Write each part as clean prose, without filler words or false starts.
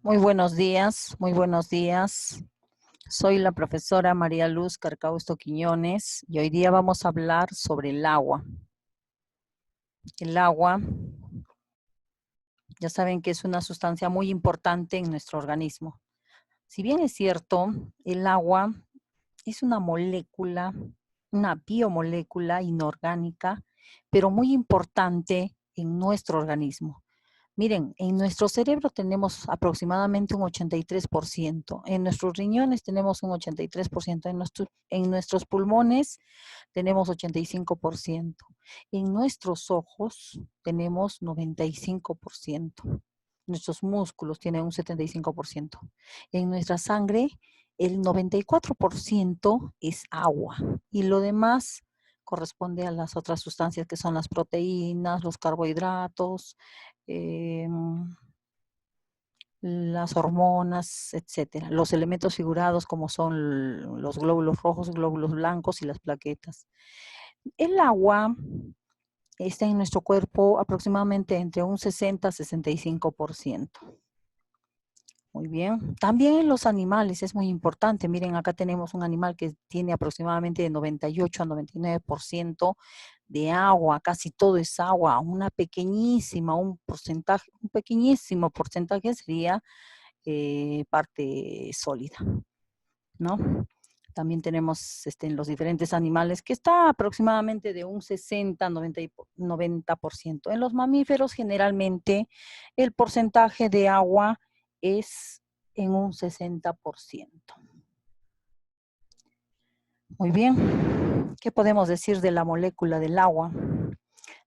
Muy buenos días, muy buenos días. Soy la profesora María Luz Carcausto Quiñones y hoy día vamos a hablar sobre el agua. El agua, ya saben que es una sustancia muy importante en nuestro organismo. Si bien es cierto, el agua es una molécula, una biomolécula inorgánica, pero muy importante en nuestro organismo. Miren, en nuestro cerebro tenemos aproximadamente un 83%, en nuestros riñones tenemos un 83%, en nuestros pulmones tenemos 85%, en nuestros ojos tenemos 95%, nuestros músculos tienen un 75%, en nuestra sangre el 94% es agua y lo demás corresponde a las otras sustancias que son las proteínas, los carbohidratos, eh, las hormonas, etcétera. Los elementos figurados como son los glóbulos rojos, glóbulos blancos y las plaquetas. El agua está en nuestro cuerpo aproximadamente entre un 60 a 65%. Muy bien. También en los animales es muy importante. Miren, acá tenemos un animal que tiene aproximadamente de 98 a 99% de agua. Casi todo es agua. Un pequeñísimo porcentaje sería parte sólida, ¿no? También tenemos en los diferentes animales que está aproximadamente de un 60 90%. En los mamíferos generalmente el porcentaje de agua es en un 60%. Muy bien. ¿Qué podemos decir de la molécula del agua?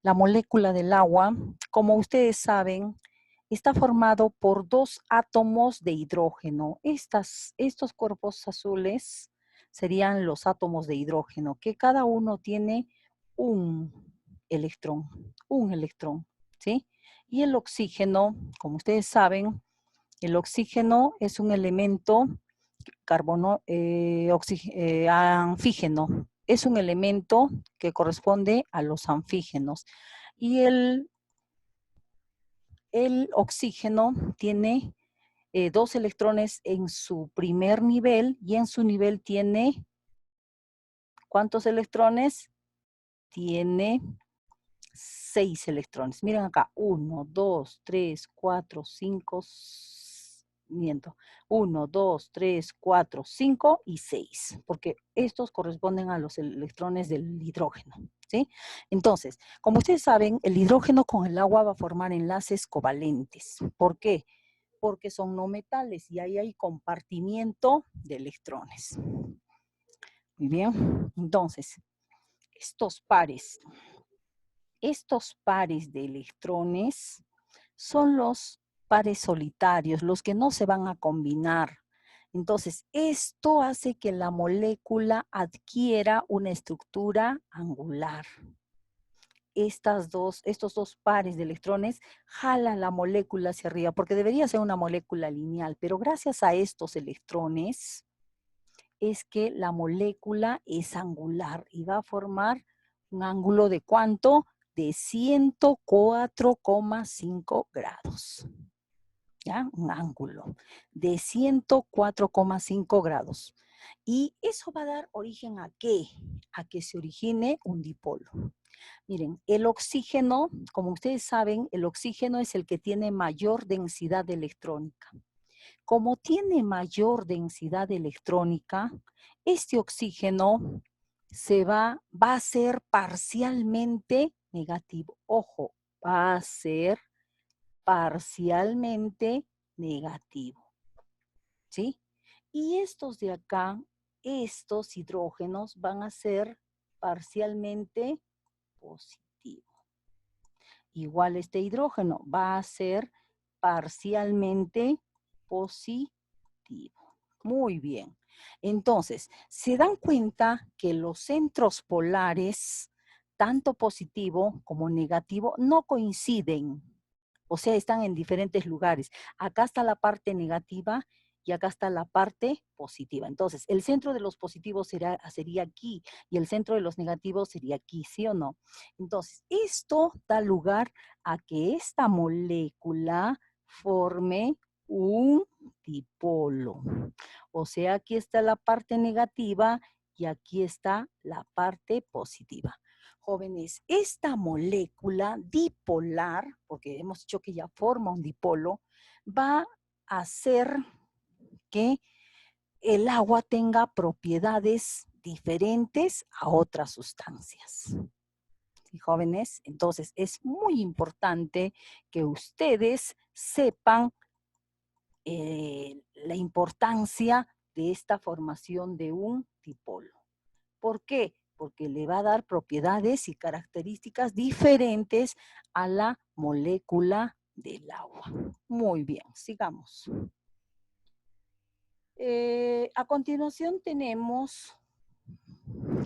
La molécula del agua, como ustedes saben, está formado por dos átomos de hidrógeno. Estos cuerpos azules serían los átomos de hidrógeno, que cada uno tiene un electrón, ¿sí? Y el oxígeno, como ustedes saben, el oxígeno es un elemento anfígeno. Es un elemento que corresponde a los anfígenos. Y el oxígeno tiene dos electrones en su primer nivel y en su nivel tiene, ¿cuántos electrones? Tiene 6 electrones. Miren acá, 1, 2, 3, 4, 5, miento, 1, 2, 3, 4, 5 y 6, porque estos corresponden a los electrones del hidrógeno, ¿sí? Entonces, como ustedes saben, el hidrógeno con el agua va a formar enlaces covalentes. ¿Por qué? Porque son no metales y ahí hay compartimiento de electrones. Muy bien, entonces, estos pares de electrones son los pares solitarios, los que no se van a combinar. Entonces, esto hace que la molécula adquiera una estructura angular. Estos dos pares de electrones jalan la molécula hacia arriba, porque debería ser una molécula lineal, pero gracias a estos electrones es que la molécula es angular y va a formar un ángulo de ¿cuánto? De 104,5 grados. ¿Ya? Un ángulo de 104,5 grados. Y eso va a dar origen ¿a qué? A que se origine un dipolo. Miren, el oxígeno, como ustedes saben, el oxígeno es el que tiene mayor densidad electrónica. Como tiene mayor densidad electrónica, este oxígeno va a ser parcialmente negativo. Ojo, va a ser parcialmente negativo, ¿sí? Y estos de acá, estos hidrógenos van a ser parcialmente positivo. Igual este hidrógeno va a ser parcialmente positivo. Muy bien. Entonces, se dan cuenta que los centros polares, tanto positivo como negativo, no coinciden. O sea, están en diferentes lugares. Acá está la parte negativa y acá está la parte positiva. Entonces, el centro de los positivos sería aquí y el centro de los negativos sería aquí, ¿sí o no? Entonces, esto da lugar a que esta molécula forme un dipolo. O sea, aquí está la parte negativa y aquí está la parte positiva. Jóvenes, esta molécula dipolar, porque hemos dicho que ya forma un dipolo, va a hacer que el agua tenga propiedades diferentes a otras sustancias. ¿Sí, jóvenes? Entonces, es muy importante que ustedes sepan la importancia de esta formación de un dipolo. ¿Por qué? Porque le va a dar propiedades y características diferentes a la molécula del agua. Muy bien, sigamos. A continuación tenemos,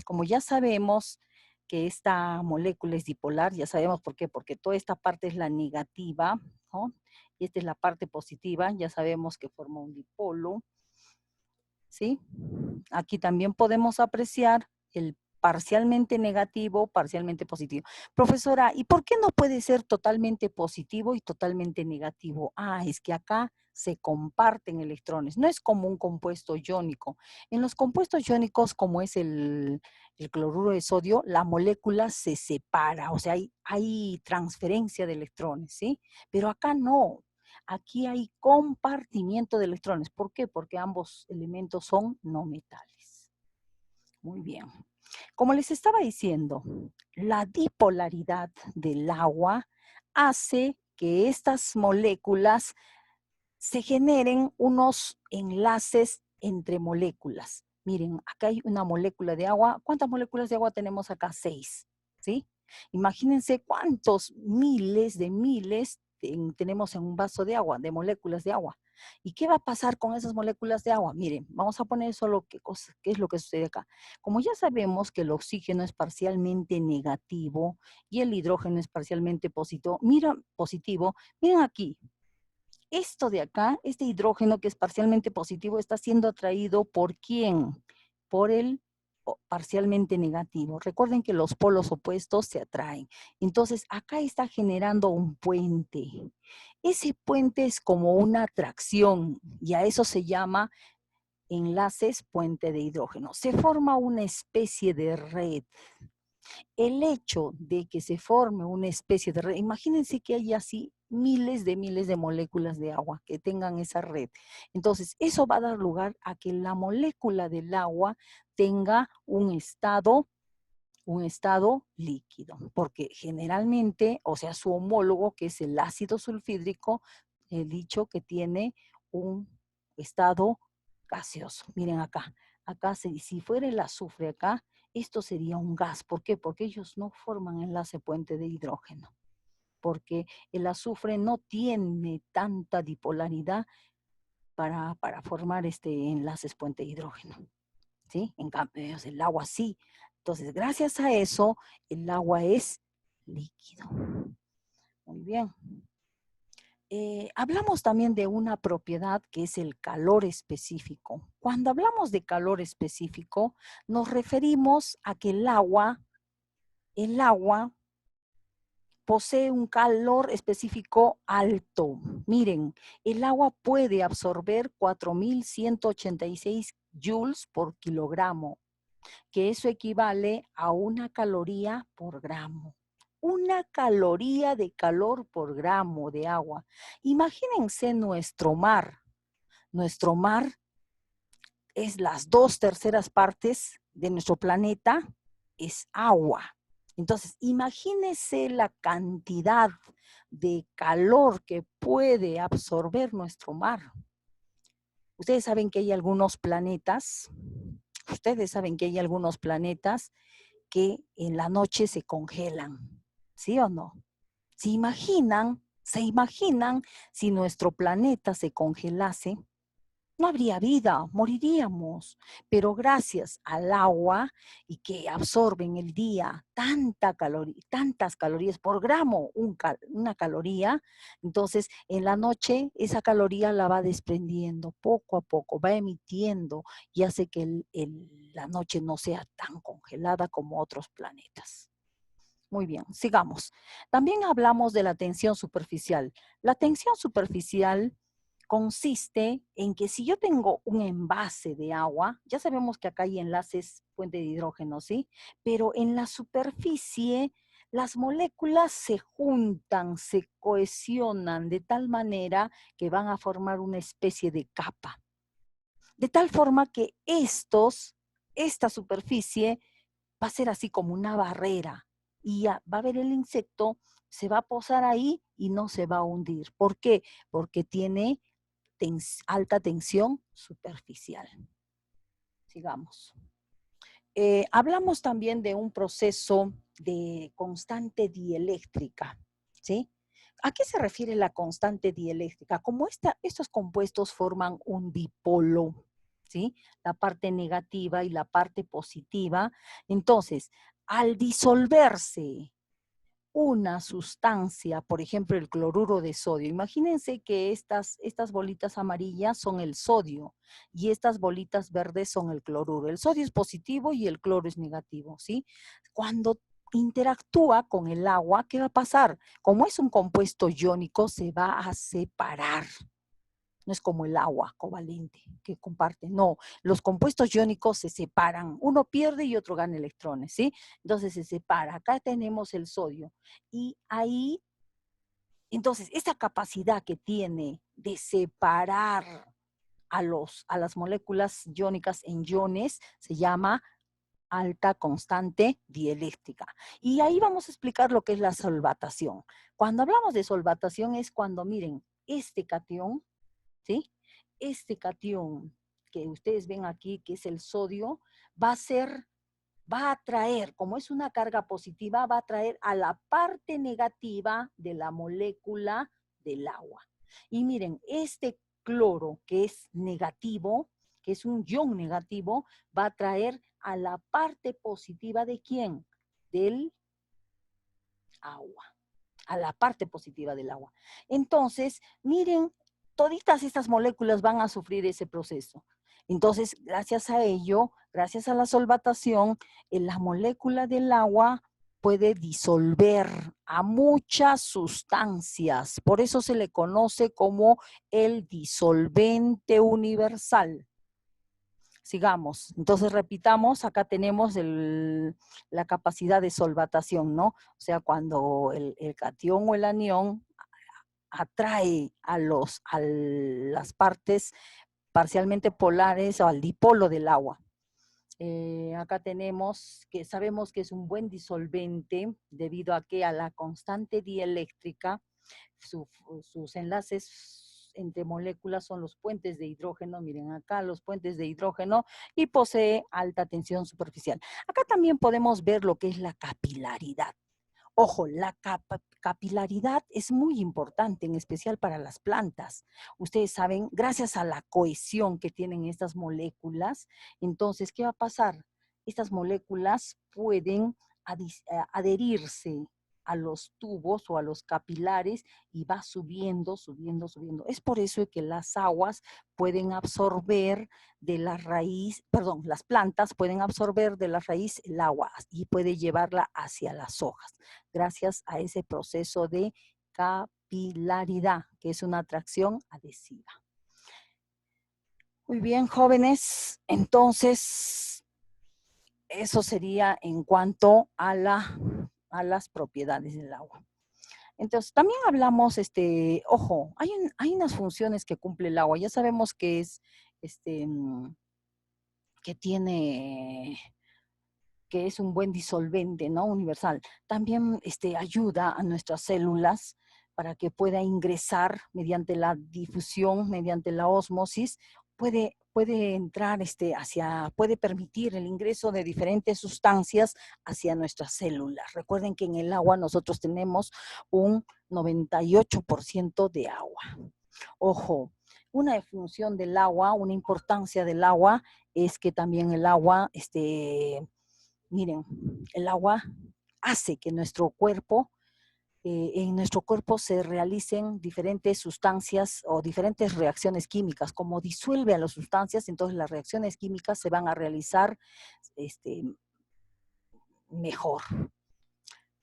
como ya sabemos que esta molécula es dipolar, ya sabemos por qué, porque toda esta parte es la negativa, ¿no? Y esta es la parte positiva, ya sabemos que forma un dipolo, ¿sí? Aquí también podemos apreciar el parcialmente negativo, parcialmente positivo. Profesora, ¿y por qué no puede ser totalmente positivo y totalmente negativo? Ah, es que acá se comparten electrones. No es como un compuesto iónico. En los compuestos iónicos, como es el cloruro de sodio, la molécula se separa, o sea, hay transferencia de electrones, ¿sí? Pero acá no. Aquí hay compartimiento de electrones. ¿Por qué? Porque ambos elementos son no metales. Muy bien. Como les estaba diciendo, la dipolaridad del agua hace que estas moléculas se generen unos enlaces entre moléculas. Miren, acá hay una molécula de agua. ¿Cuántas moléculas de agua tenemos acá? 6, ¿sí? Imagínense cuántos miles tenemos en un vaso de agua, de moléculas de agua. ¿Y qué va a pasar con esas moléculas de agua? Miren, vamos a poner solo qué es lo que sucede acá. Como ya sabemos que el oxígeno es parcialmente negativo y el hidrógeno es parcialmente positivo, miren aquí, esto de acá, este hidrógeno que es parcialmente positivo, está siendo atraído ¿por quién? Por el parcialmente negativo. Recuerden que los polos opuestos se atraen. Entonces, acá está generando un puente. Ese puente es como una atracción y a eso se llama enlaces puente de hidrógeno. Se forma una especie de red. El hecho de que se forme una especie de red, imagínense que hay así miles de moléculas de agua que tengan esa red. Entonces, eso va a dar lugar a que la molécula del agua tenga un estado líquido, porque generalmente, o sea, su homólogo, que es el ácido sulfídrico, he dicho que tiene un estado gaseoso. Miren acá, si fuera el azufre acá, esto sería un gas. ¿Por qué? Porque ellos no forman enlace puente de hidrógeno, porque el azufre no tiene tanta dipolaridad para formar enlaces puente de hidrógeno. ¿Sí? En cambio, el agua sí. Entonces, gracias a eso, el agua es líquido. Muy bien. Hablamos también de una propiedad que es el calor específico. Cuando hablamos de calor específico, nos referimos a que el agua posee un calor específico alto. Miren, el agua puede absorber 4.186 joules por kilogramo, que eso equivale a 1 caloría por gramo. 1 caloría de calor por gramo de agua. Imagínense nuestro mar. Nuestro mar es las 2/3 partes de nuestro planeta, es agua. Entonces, imagínense la cantidad de calor que puede absorber nuestro mar. Ustedes saben que hay algunos planetas que en la noche se congelan, ¿sí o no? ¿Se imaginan si nuestro planeta se congelase? No habría vida, moriríamos. Pero gracias al agua y que absorbe en el día tantas calorías por gramo, 1 caloría, entonces en la noche esa caloría la va desprendiendo poco a poco, va emitiendo y hace que la noche no sea tan congelada como otros planetas. Muy bien, sigamos. También hablamos de la tensión superficial. La tensión superficial consiste en que si yo tengo un envase de agua, ya sabemos que acá hay enlaces fuente de hidrógeno, ¿sí? Pero en la superficie las moléculas se juntan, se cohesionan de tal manera que van a formar una especie de capa. De tal forma que esta superficie va a ser así como una barrera y ya va a ver el insecto, se va a posar ahí y no se va a hundir. ¿Por qué? Porque tiene alta tensión superficial. Sigamos. Hablamos también de un proceso de constante dieléctrica, ¿sí? ¿A qué se refiere la constante dieléctrica? Como estos compuestos forman un dipolo, ¿sí? La parte negativa y la parte positiva. Entonces, al disolverse una sustancia, por ejemplo, el cloruro de sodio. Imagínense que estas bolitas amarillas son el sodio y estas bolitas verdes son el cloruro. El sodio es positivo y el cloro es negativo, ¿sí? Cuando interactúa con el agua, ¿qué va a pasar? Como es un compuesto iónico, se va a separar. No es como el agua covalente que comparte. No, los compuestos iónicos se separan. Uno pierde y otro gana electrones, ¿sí? Entonces se separa. Acá tenemos el sodio. Y ahí, entonces, esa capacidad que tiene de separar a las moléculas iónicas en iones se llama alta constante dieléctrica. Y ahí vamos a explicar lo que es la solvatación. Cuando hablamos de solvatación es cuando, miren, este catión, ¿sí? Este catión que ustedes ven aquí, que es el sodio, va a atraer, como es una carga positiva, va a atraer a la parte negativa de la molécula del agua. Y miren, este cloro que es negativo, que es un ion negativo, va a atraer a la parte positiva de ¿quién? Del agua, a la parte positiva del agua. Entonces, miren, toditas estas moléculas van a sufrir ese proceso. Entonces, gracias a ello, gracias a la solvatación, la molécula del agua puede disolver a muchas sustancias. Por eso se le conoce como el disolvente universal. Sigamos. Entonces, repitamos, acá tenemos la capacidad de solvatación, ¿no? O sea, cuando el catión o el anión atrae a las partes parcialmente polares o al dipolo del agua. Acá tenemos que sabemos que es un buen disolvente debido a que a la constante dieléctrica, sus enlaces entre moléculas son los puentes de hidrógeno, miren acá los puentes de hidrógeno, y posee alta tensión superficial. Acá también podemos ver lo que es la capilaridad. Ojo, la capilaridad es muy importante, en especial para las plantas. Ustedes saben, gracias a la cohesión que tienen estas moléculas, entonces, ¿qué va a pasar? Estas moléculas pueden adherirse a los tubos o a los capilares y va subiendo, subiendo, subiendo. Es por eso que las aguas pueden absorber de la raíz, perdón, las plantas pueden absorber de la raíz el agua y puede llevarla hacia las hojas gracias a ese proceso de capilaridad, que es una atracción adhesiva. Muy bien, jóvenes, entonces eso sería en cuanto a las propiedades del agua. Entonces, también hablamos, ojo, hay unas funciones que cumple el agua. Ya sabemos que es, que tiene que es un buen disolvente, ¿no? Universal. También ayuda a nuestras células para que pueda ingresar mediante la difusión, mediante la ósmosis, puede entrar puede permitir el ingreso de diferentes sustancias hacia nuestras células. Recuerden que en el agua nosotros tenemos un 98% de agua. Ojo, una función del agua, una importancia del agua es que también el agua, miren, el agua hace que en nuestro cuerpo se realicen diferentes sustancias o diferentes reacciones químicas. Como disuelve a las sustancias, entonces las reacciones químicas se van a realizar mejor.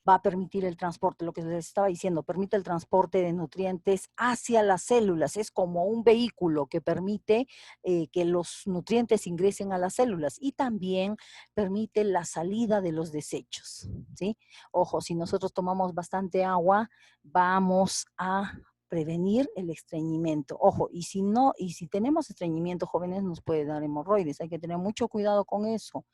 va a permitir el transporte, lo que les estaba diciendo, permite el transporte de nutrientes hacia las células. Es como un vehículo que permite que los nutrientes ingresen a las células y también permite la salida de los desechos, ¿sí? Ojo, si nosotros tomamos bastante agua, vamos a prevenir el estreñimiento. Ojo, y si no, y si tenemos estreñimiento, jóvenes, nos puede dar hemorroides. Hay que tener mucho cuidado con eso.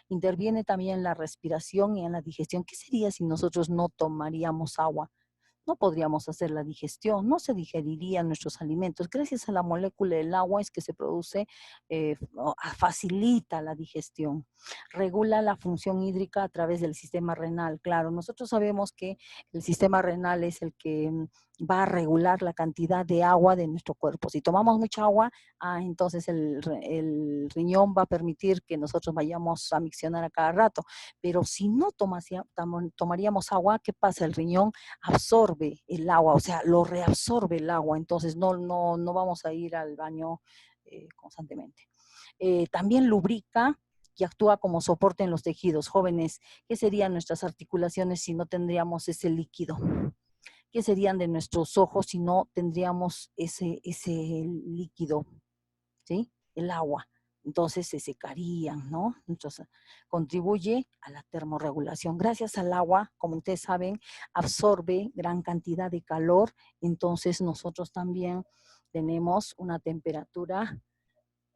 Interviene también en la respiración y en la digestión. ¿Qué sería si nosotros no tomaríamos agua? No podríamos hacer la digestión, no se digerirían nuestros alimentos. Gracias a la molécula del agua es que se produce, facilita la digestión, regula la función hídrica a través del sistema renal. Claro, nosotros sabemos que el sistema renal es el que va a regular la cantidad de agua de nuestro cuerpo. Si tomamos mucha agua, entonces el riñón va a permitir que nosotros vayamos a miccionar a cada rato. Pero si no tomaríamos agua, ¿qué pasa? El riñón absorbe el agua, o sea, lo reabsorbe el agua, entonces no vamos a ir al baño constantemente. También lubrica y actúa como soporte en los tejidos. Jóvenes, ¿qué serían nuestras articulaciones si no tendríamos ese líquido? ¿Qué serían de nuestros ojos si no tendríamos ese líquido? ¿Sí? El agua. Entonces se secarían, ¿no? Entonces contribuye a la termorregulación. Gracias al agua, como ustedes saben, absorbe gran cantidad de calor, entonces nosotros también tenemos una temperatura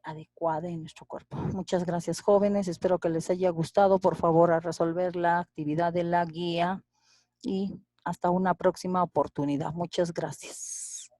adecuada en nuestro cuerpo. Muchas gracias, jóvenes. Espero que les haya gustado. Por favor, a resolver la actividad de la guía y hasta una próxima oportunidad. Muchas gracias.